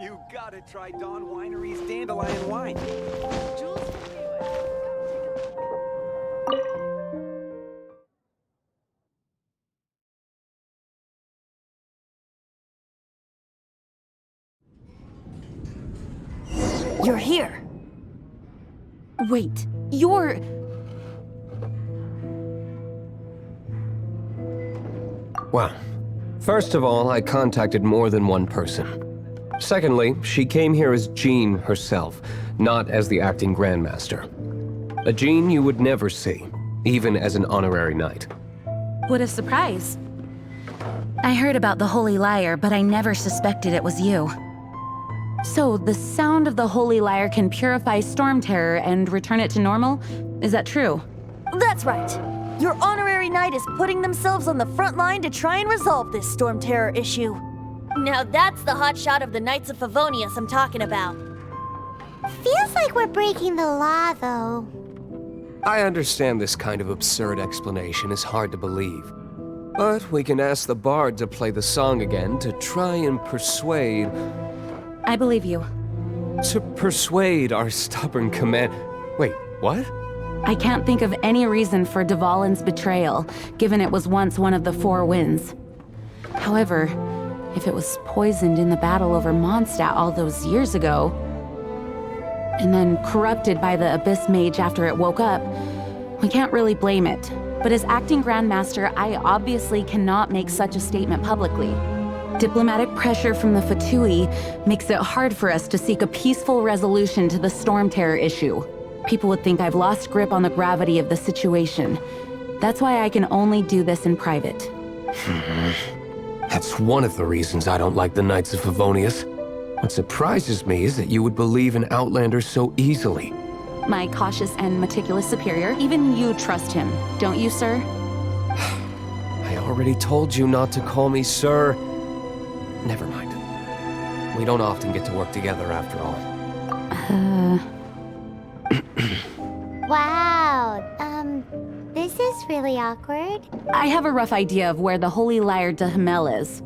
You gotta try Dawn Winery's dandelion wine. Jules can do it. You're here. Wait, you're... Well, first of all, I contacted more than one person. Secondly, she came here as Jean herself, not as the acting Grandmaster. A Jean you would never see, even as an honorary knight. What a surprise. I heard about the Holy Lyre, but I never suspected it was you. So, the sound of the Holy Lyre can purify Storm Terror and return it to normal? Is that true? That's right. Your honorary knight is putting themselves on the front line to try and resolve this Storm Terror issue. Now that's the hotshot of the Knights of Favonius I'm talking about. Feels like we're breaking the law, though. I understand this kind of absurd explanation is hard to believe. But we can ask the bard to play the song again to try and persuade... I believe you. To persuade our stubborn command... Wait, what? I can't think of any reason for Dvalin's betrayal, given it was once one of the Four Winds. However, if it was poisoned in the battle over Mondstadt all those years ago, and then corrupted by the Abyss Mage after it woke up, we can't really blame it. But as acting Grandmaster, I obviously cannot make such a statement publicly. Diplomatic pressure from the Fatui makes it hard for us to seek a peaceful resolution to the Storm Terror issue. People would think I've lost grip on the gravity of the situation. That's why I can only do this in private. That's one of the reasons I don't like the Knights of Favonius. What surprises me is that you would believe in Outlanders so easily. My cautious and meticulous superior, even you trust him, don't you, sir? I already told you not to call me sir. Never mind. We don't often get to work together after all. Wow, this is really awkward. I have a rough idea of where the Holy Lyre de Himmel is.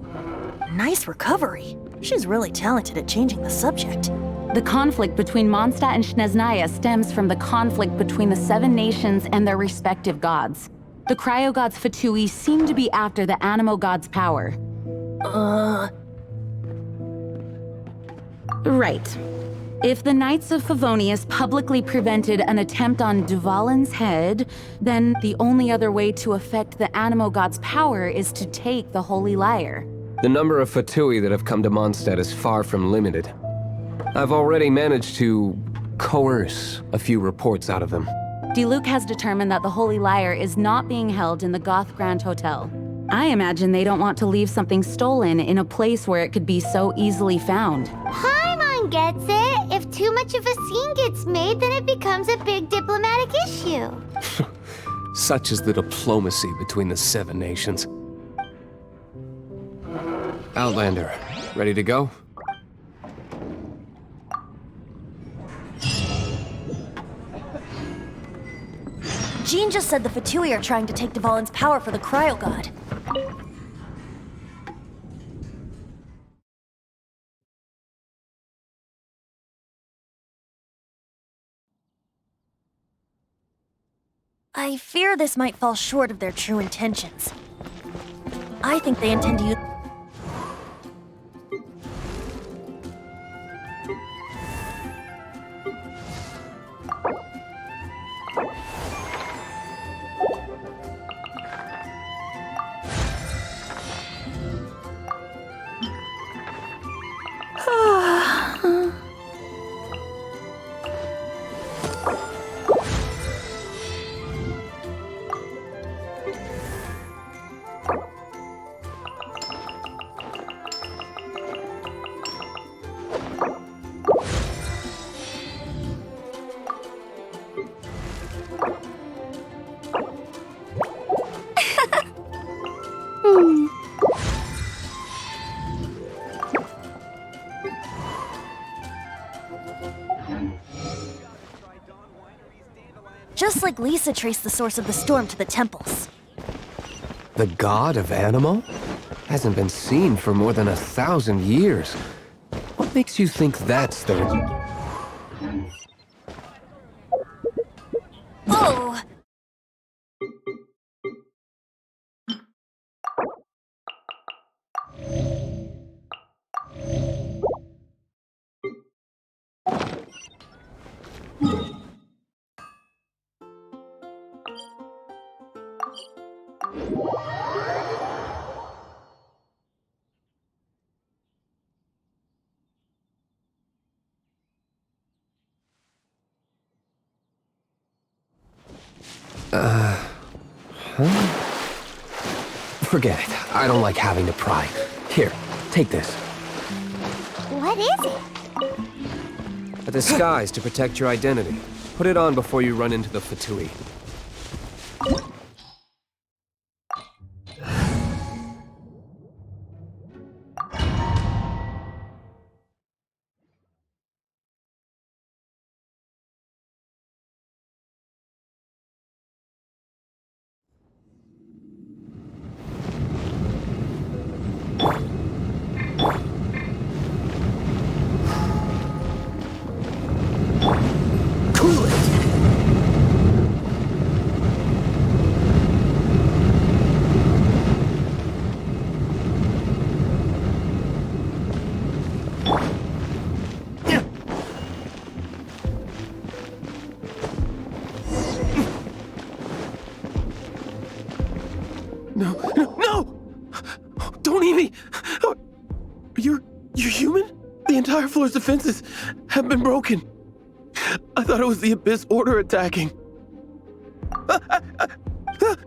Nice recovery. She's really talented at changing the subject. The conflict between Mondstadt and Snezhnaya stems from the conflict between the Seven Nations and their respective gods. The cryo-gods Fatui seem to be after the Animo god's power. Right. If the Knights of Favonius publicly prevented an attempt on Dvalin's head, then the only other way to affect the Animo god's power is to take the Holy Lyre. The number of Fatui that have come to Mondstadt is far from limited. I've already managed to coerce a few reports out of them. Diluc has determined that the Holy Lyre is not being held in the Goth Grand Hotel. I imagine they don't want to leave something stolen in a place where it could be so easily found. Paimon gets it. If too much of a scene gets made, then it becomes a big diplomatic issue. Such is the diplomacy between the Seven Nations. Outlander, ready to go? Jean just said the Fatui are trying to take Dvalin's power for the cryo god. I fear this might fall short of their true intentions. I think they intend to use... Just like Lisa traced the source of the storm to the temples. The god of Animo? Hasn't been seen for more than 1,000 years. What makes you think that's the... Oh! Forget it. I don't like having to pry. Here, take this. What is it? A disguise to protect your identity. Put it on before you run into the Fatui. No! Don't eat me! You're human? The entire floor's defenses have been broken. I thought it was the Abyss Order attacking.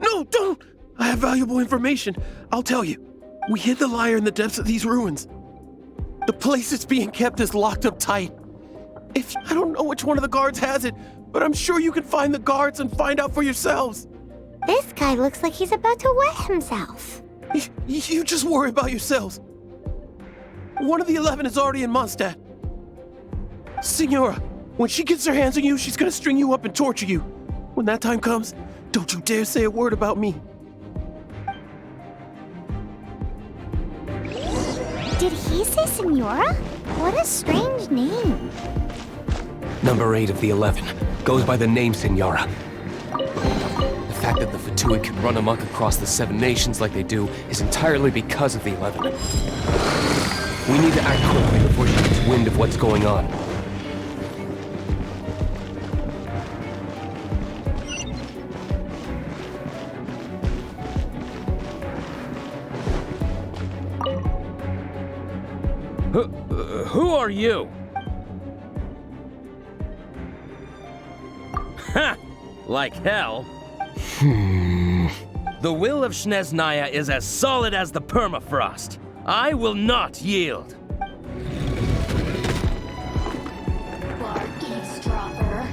No, don't! I have valuable information. I'll tell you. We hid the liar in the depths of these ruins. The place it's being kept is locked up tight. I don't know which one of the guards has it, but I'm sure you can find the guards and find out for yourselves. This guy looks like he's about to wet himself. You just worry about yourselves. One of the 11 is already in Mondstadt. Senora, when she gets her hands on you, she's gonna string you up and torture you. When that time comes, don't you dare say a word about me. Did he say Senora? What a strange name. Number 8 of the 11 goes by the name Senora. The fact that the Fatui can run amok across the 7 nations like they do is entirely because of the 11. We need to act quickly before she gets wind of what's going on. Who are you? Ha! Like hell. The will of Snezhnaya is as solid as the permafrost. I will not yield. Bar eavesdropper.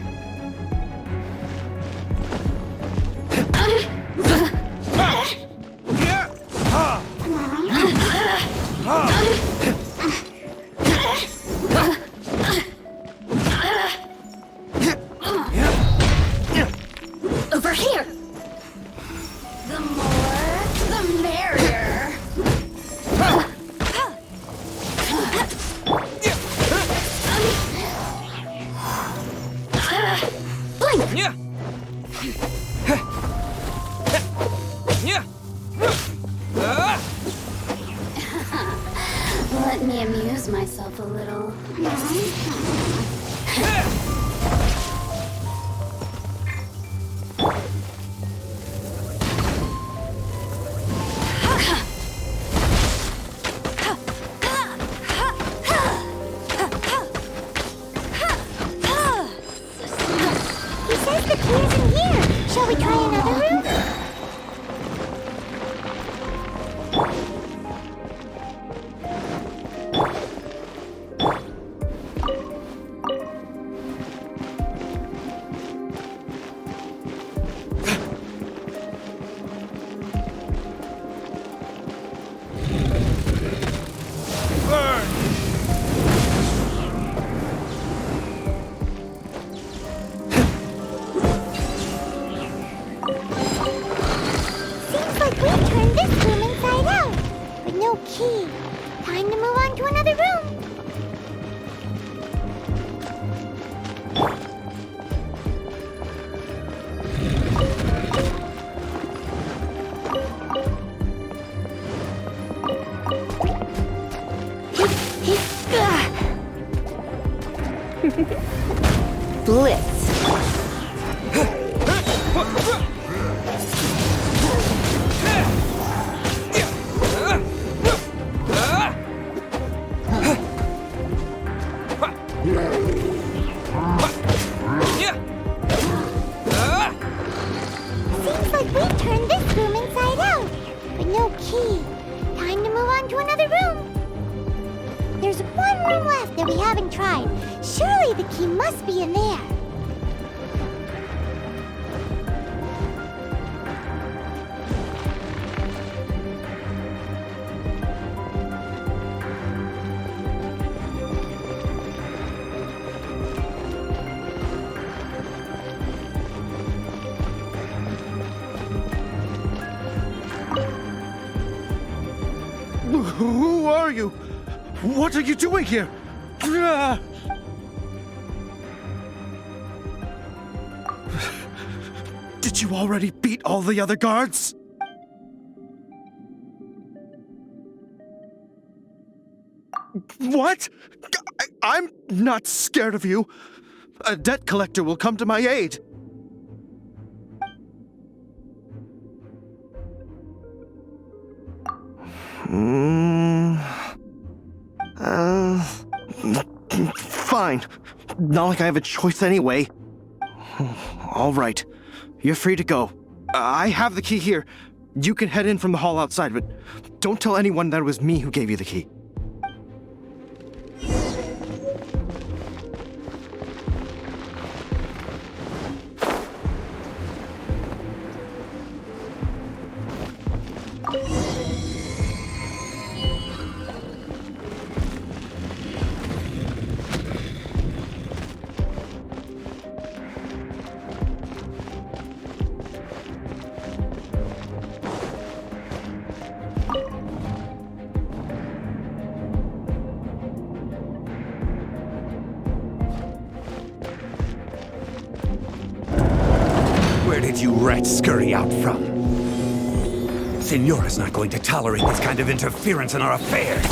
Over here! The more, the merrier. Yeah. Yeah. Let me amuse myself a little. He says the key is in here. Shall we try another room? Seems like we turned this room inside out. With no key. Time to move on to another room. Blitz. Seems like we turned this room inside out, but no key. Time to move on to another room. There's one room left that we haven't tried. Surely the key must be in there. Who are you? What are you doing here? Did you already beat all the other guards? What? I'm not scared of you. A debt collector will come to my aid. Fine. Not like I have a choice anyway. All right. You're free to go. I have the key here. You can head in from the hall outside, but don't tell anyone that it was me who gave you the key. Where did you rats scurry out from? Senora's not going to tolerate this kind of interference in our affairs.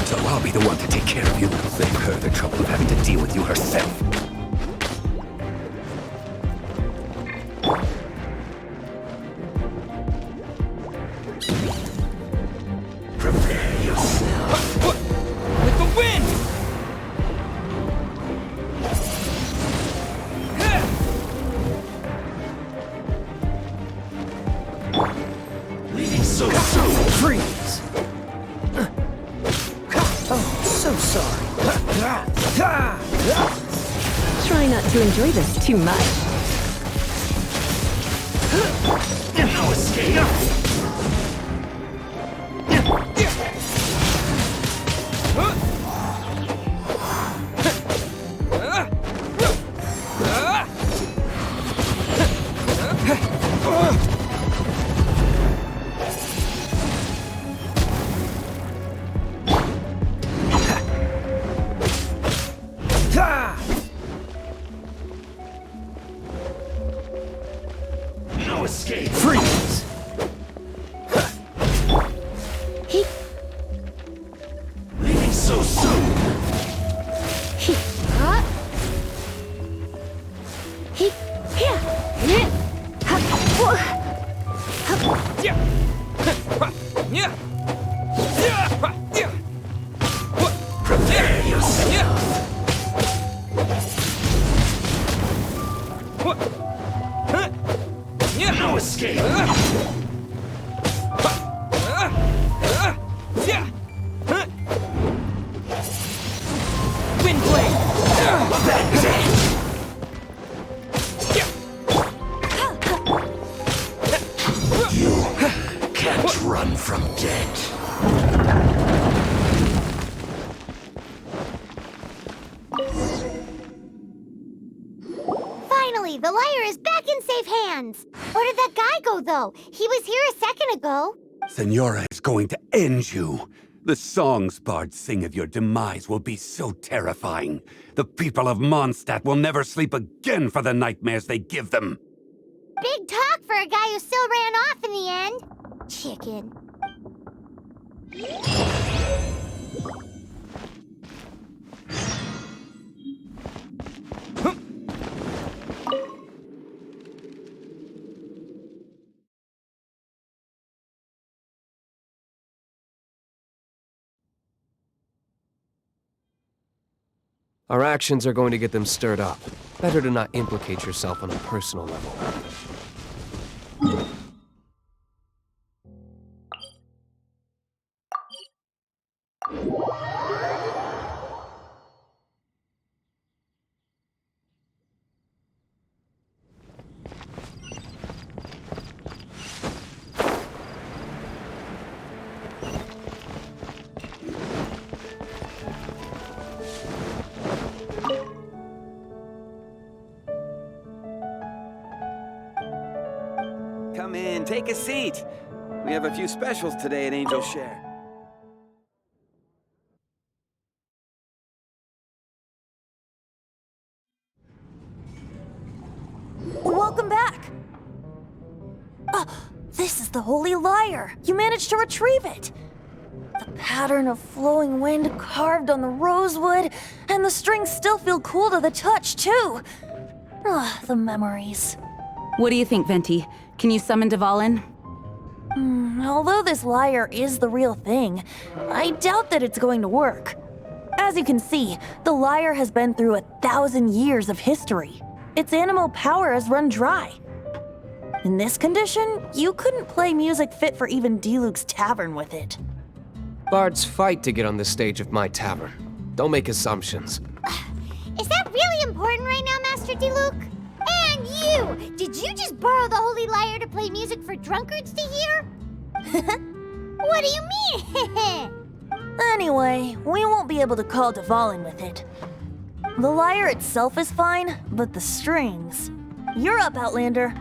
So I'll be the one to take care of you. Save her the trouble of having to deal with you herself. Prepare yourself. With the wind! So freeze! Oh, so sorry. Try not to enjoy this too much. No escape! No escape! Freeze! Leaving so soon! Prepare yourself! No escape! Wind blade! That is it! You can't run from death. Finally, the liar is back in safe hands. Where did that guy go, though? He was here a second ago. Senora is going to end you. The songs bards sing of your demise will be so terrifying. The people of Mondstadt will never sleep again for the nightmares they give them. Big talk for a guy who still ran off in the end. Chicken. Our actions are going to get them stirred up. Better to not implicate yourself on a personal level. Come in, take a seat. We have a few specials today at Angel Share. Welcome back! This is the Holy Lyre! You managed to retrieve it! The pattern of flowing wind carved on the rosewood, and the strings still feel cool to the touch, too! The memories. What do you think, Venti? Can you summon Dvalin? Although this lyre is the real thing, I doubt that it's going to work. As you can see, the lyre has been through 1,000 years of history. Its animal power has run dry. In this condition, you couldn't play music fit for even Diluc's tavern with it. Bards fight to get on the stage of my tavern. Don't make assumptions. Is that really important right now, Master Diluc? And you! Did you just borrow the Holy Lyre to play music for drunkards to hear? What do you mean? Anyway, we won't be able to call Dvalin with it. The lyre itself is fine, but the strings... You're up, Outlander.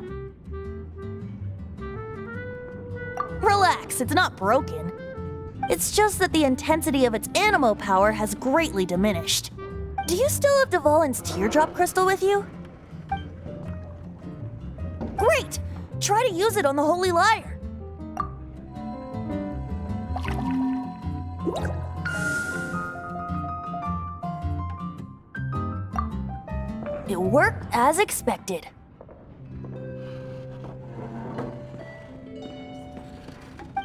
Relax, it's not broken. It's just that the intensity of its animo power has greatly diminished. Do you still have Dvalin's teardrop crystal with you? Great! Try to use it on the Holy Lyre. It worked as expected.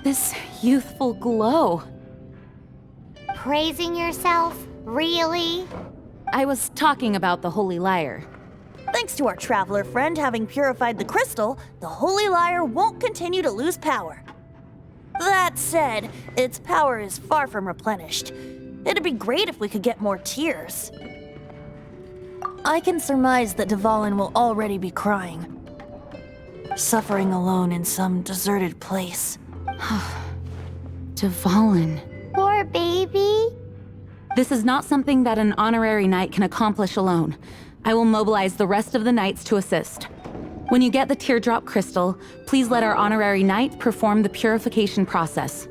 This youthful glow. Praising yourself? Really? I was talking about the Holy Lyre. Thanks to our traveler friend having purified the crystal, the Holy Lyre won't continue to lose power. That said, its power is far from replenished. It'd be great if we could get more tears. I can surmise that Dvalin will already be crying. Suffering alone in some deserted place. Dvalin. Poor baby. This is not something that an honorary knight can accomplish alone. I will mobilize the rest of the knights to assist. When you get the teardrop crystal, please let our honorary knight perform the purification process.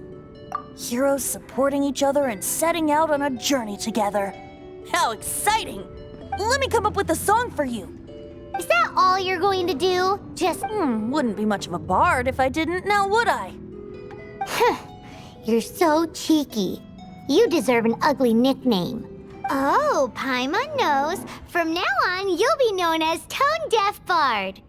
Heroes supporting each other and setting out on a journey together. How exciting! Let me come up with a song for you. Is that all you're going to do? Just... Wouldn't be much of a bard if I didn't, now would I? You're so cheeky. You deserve an ugly nickname. Oh, Paimon knows. From now on, you'll be known as Tone Deaf Bard.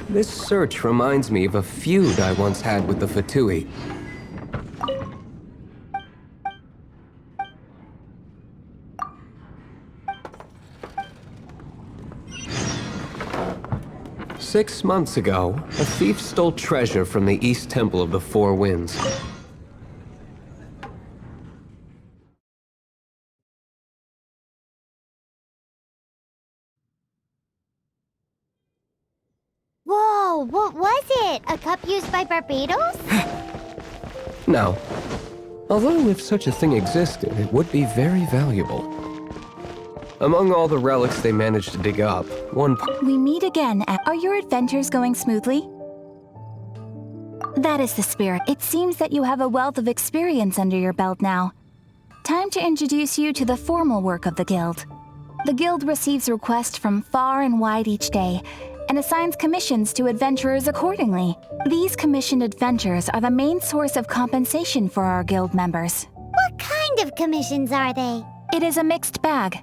This search reminds me of a feud I once had with the Fatui. Six months ago, a thief stole treasure from the East Temple of the Four Winds. Whoa, what was it? A cup used by Barbados? No. Although if such a thing existed, it would be very valuable. Among all the relics they managed to dig up, one We meet again. Are your adventures going smoothly? That is the spirit. It seems that you have a wealth of experience under your belt now. Time to introduce you to the formal work of the Guild. The Guild receives requests from far and wide each day, and assigns commissions to adventurers accordingly. These commissioned adventures are the main source of compensation for our Guild members. What kind of commissions are they? It is a mixed bag.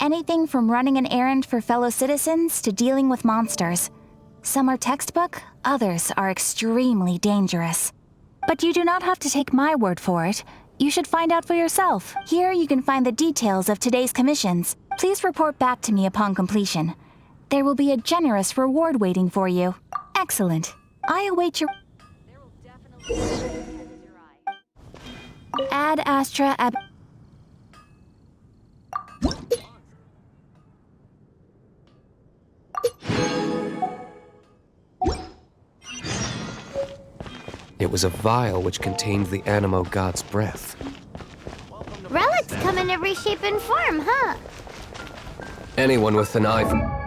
Anything from running an errand for fellow citizens to dealing with monsters. Some are textbook, others are extremely dangerous. But you do not have to take my word for it. You should find out for yourself. Here you can find the details of today's commissions. Please report back to me upon completion. There will be a generous reward waiting for you. Excellent. I await your... Ad Astra ab... It was a vial which contained the Animo god's breath. Relics come in every shape and form, huh? Anyone with an eye for...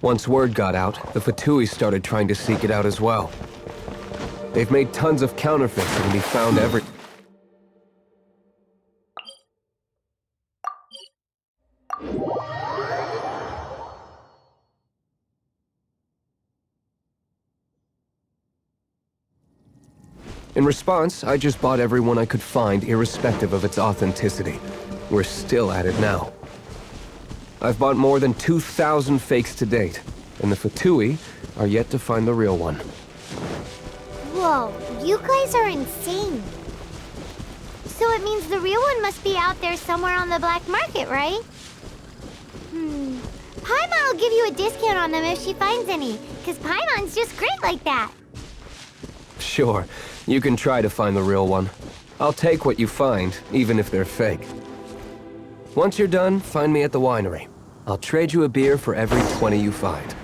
Once word got out, the Fatui started trying to seek it out as well. They've made tons of counterfeits that can be found every... In response, I just bought everyone I could find, irrespective of its authenticity. We're still at it now. I've bought more than 2,000 fakes to date, and the Fatui are yet to find the real one. Whoa, you guys are insane. So it means the real one must be out there somewhere on the black market, right? Paimon will give you a discount on them if she finds any, because Paimon's just great like that. Sure, you can try to find the real one. I'll take what you find, even if they're fake. Once you're done, find me at the winery. I'll trade you a beer for every 20 you find.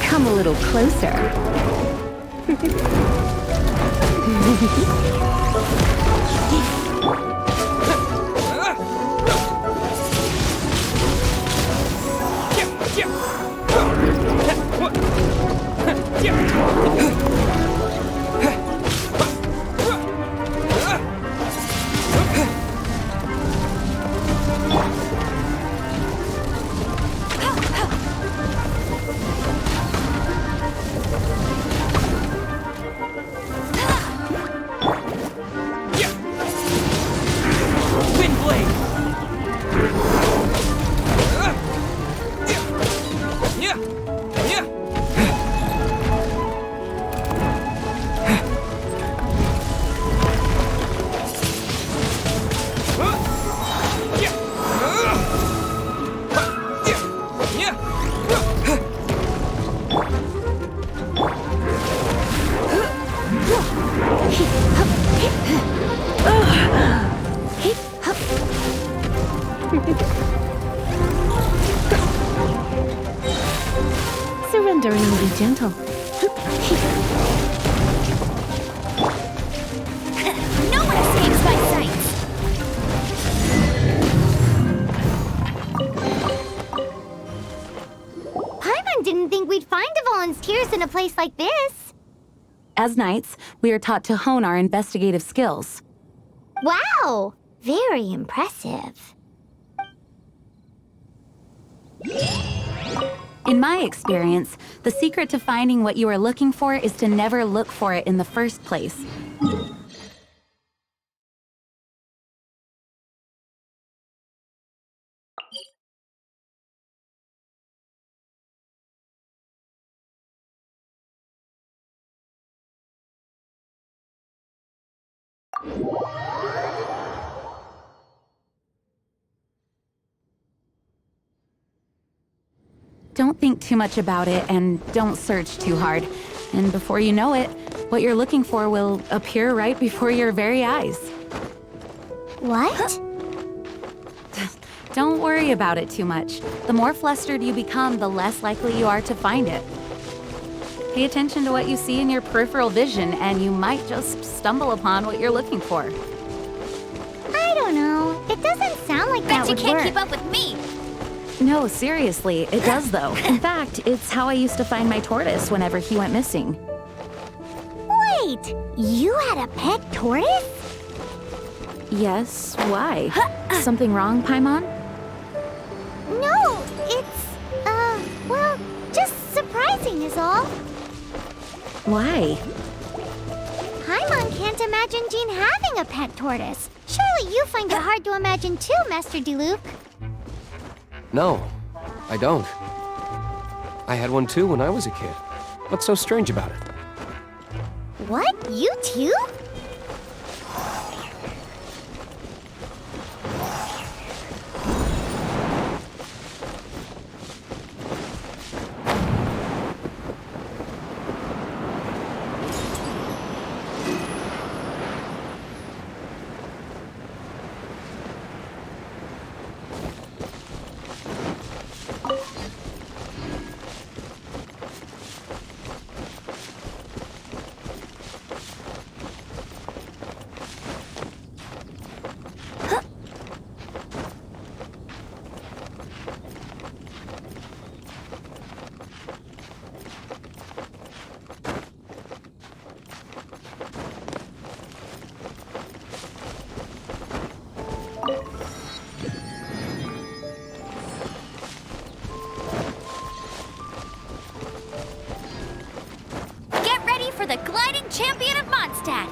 Come a little closer. Surrender and I'll be gentle. No one escapes my sight! Paimon didn't think we'd find the volunteers in a place like this. As knights, we are taught to hone our investigative skills. Wow! Very impressive. In my experience, the secret to finding what you are looking for is to never look for it in the first place. Don't think too much about it and don't search too hard. And before you know it, what you're looking for will appear right before your very eyes. What? Don't worry about it too much. The more flustered you become, the less likely you are to find it. Pay attention to what you see in your peripheral vision, and you might just stumble upon what you're looking for. I don't know. It doesn't sound like that would work. Bet you can't keep up with me! No, seriously, it does though. In fact, it's how I used to find my tortoise whenever he went missing. Wait! You had a pet tortoise? Yes, why? Something wrong, Paimon? No, it's, well, just surprising is all. Why? Paimon can't imagine Jean having a pet tortoise. Surely you find it hard to imagine too, Master Diluc. No, I don't. I had one too when I was a kid. What's so strange about it? What? You too? For the gliding champion of Mondstadt!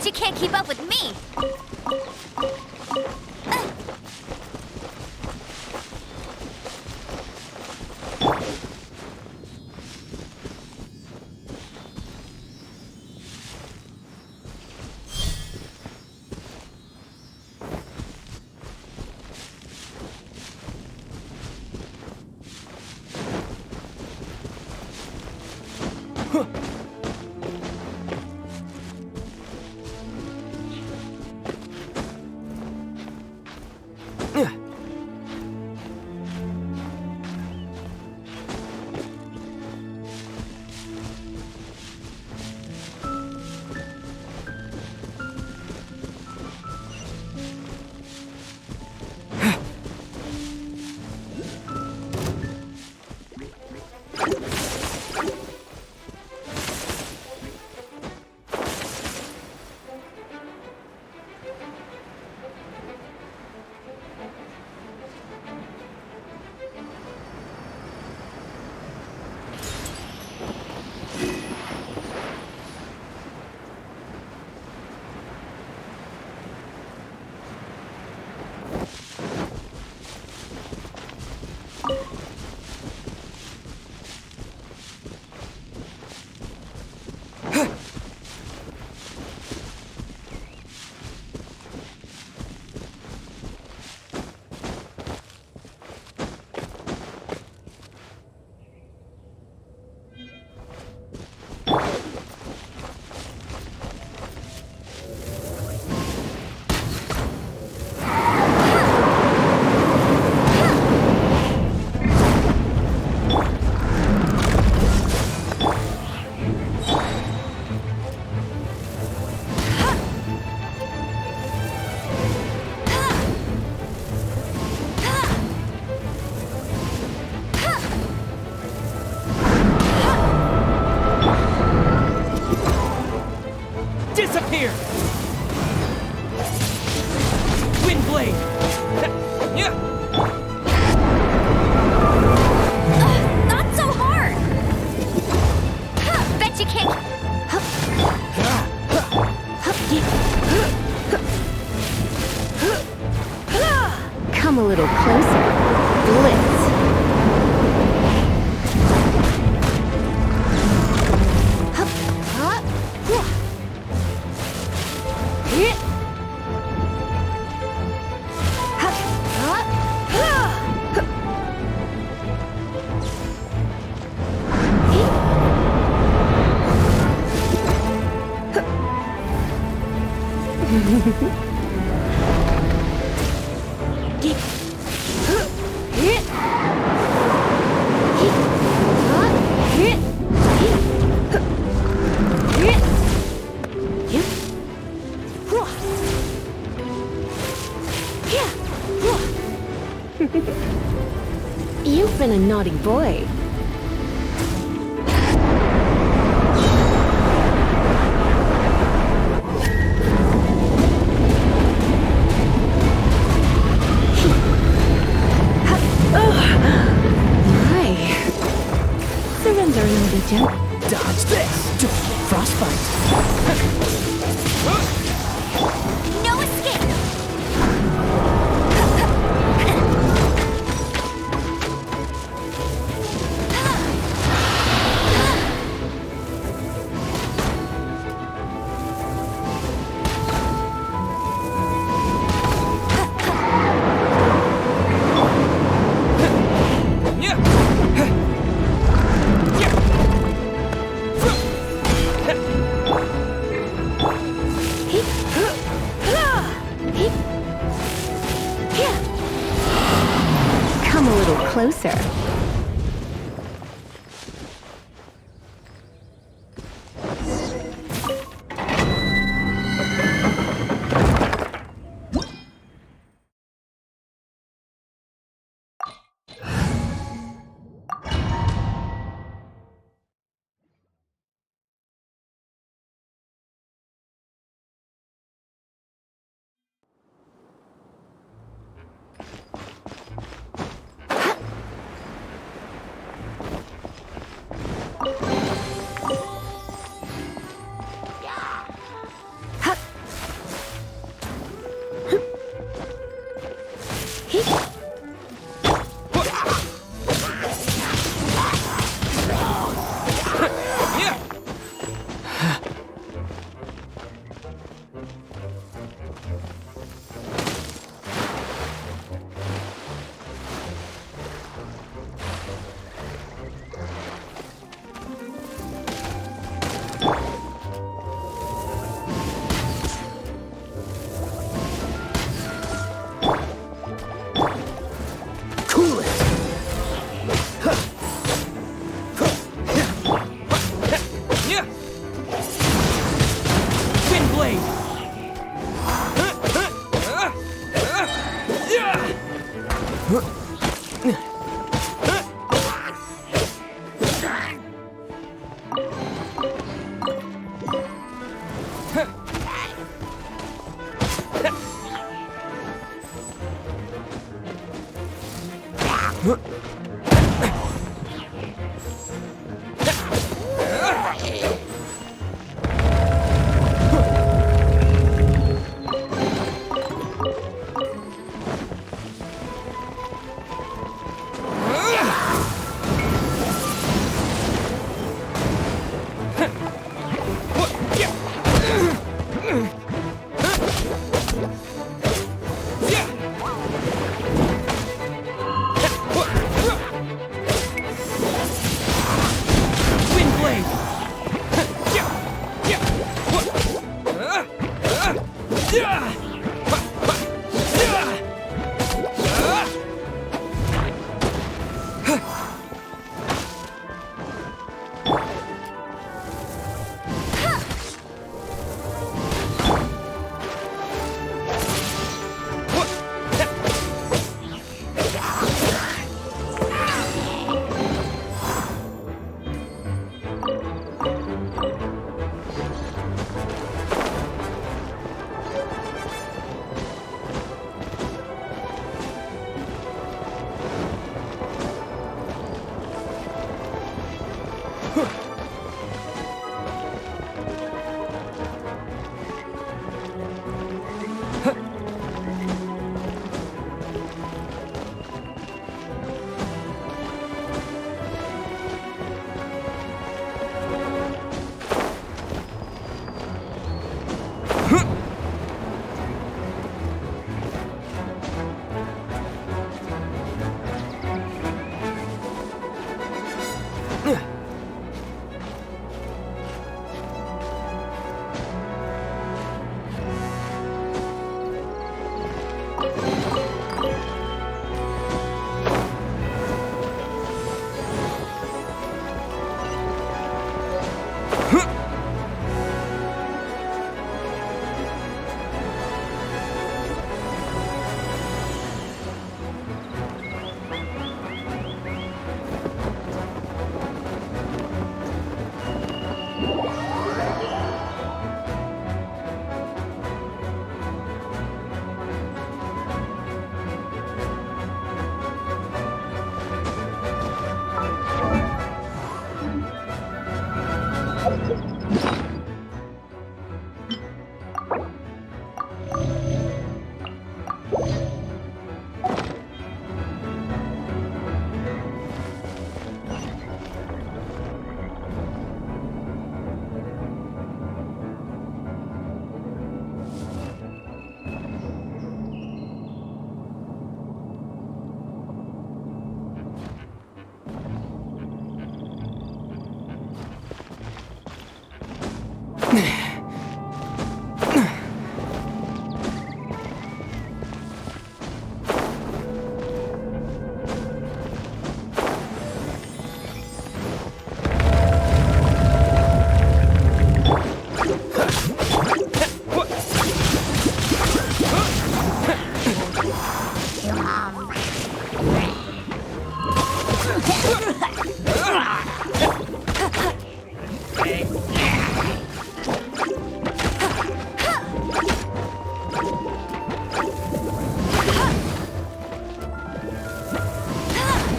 You can't keep up with me! Disappear! Windblade! Not so hard! Bet you can't... Come a little closer. Blitz. You've been a naughty boy. Surrender and I'll be gentle. Dodge this! Frostbite! No escape! Come a little closer.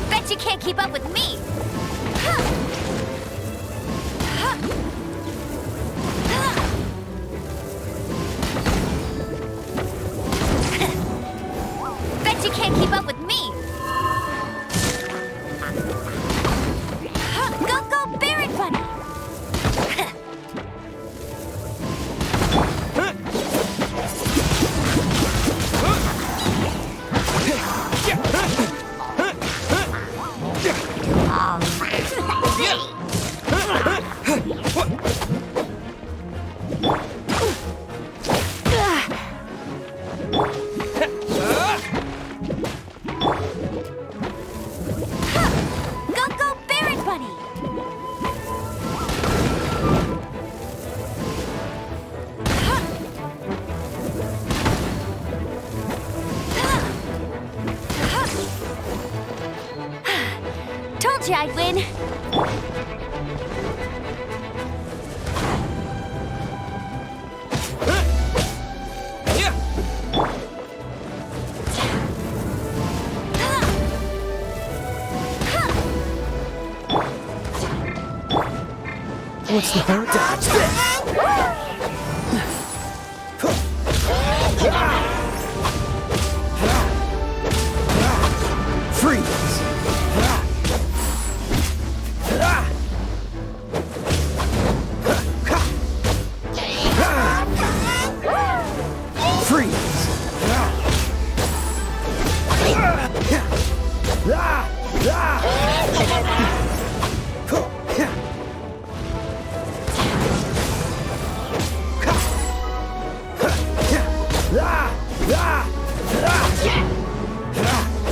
Bet you can't keep up with me! Bet you can't keep up with me! Go, go, Barret Bunny! Go, go, Barret Bunny! Told you I'd win! What's the matter? Dodge this!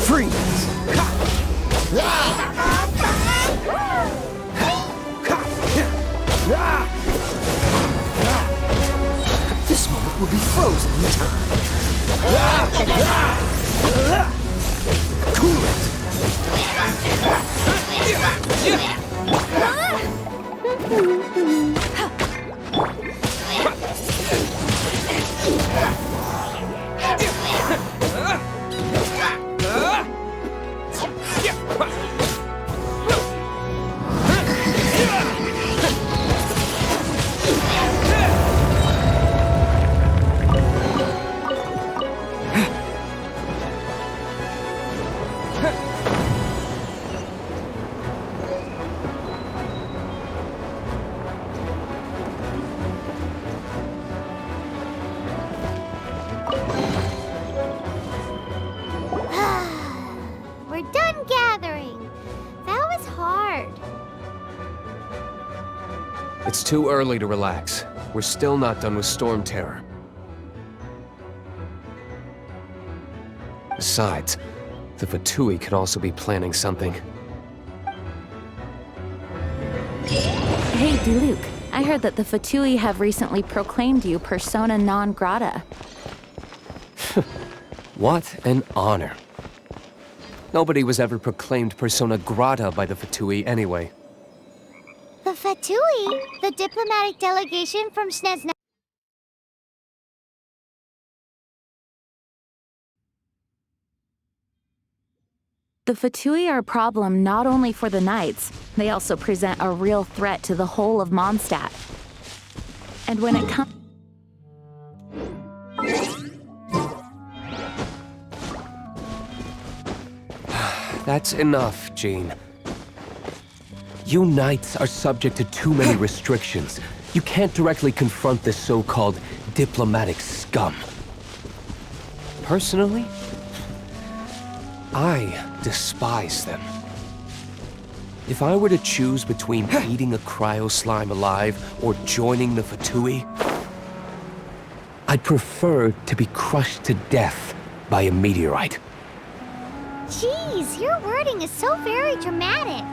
Freeze! This moment will be frozen in time. Cool We're done gathering. That was hard. It's too early to relax. We're still not done with Storm Terror. Besides, the Fatui could also be planning something. Hey, Diluc. I heard that the Fatui have recently proclaimed you persona non grata. What an honor. Nobody was ever proclaimed persona grata by the Fatui anyway. The Fatui? The diplomatic delegation from Snezna. The Fatui are a problem not only for the Knights, they also present a real threat to the whole of Mondstadt. And when it comes... That's enough, Jean. You Knights are subject to too many restrictions. You can't directly confront this so-called diplomatic scum. Personally, I despise them. If I were to choose between eating a cryo slime alive or joining the Fatui, I'd prefer to be crushed to death by a meteorite. Jeez, your wording is so very dramatic.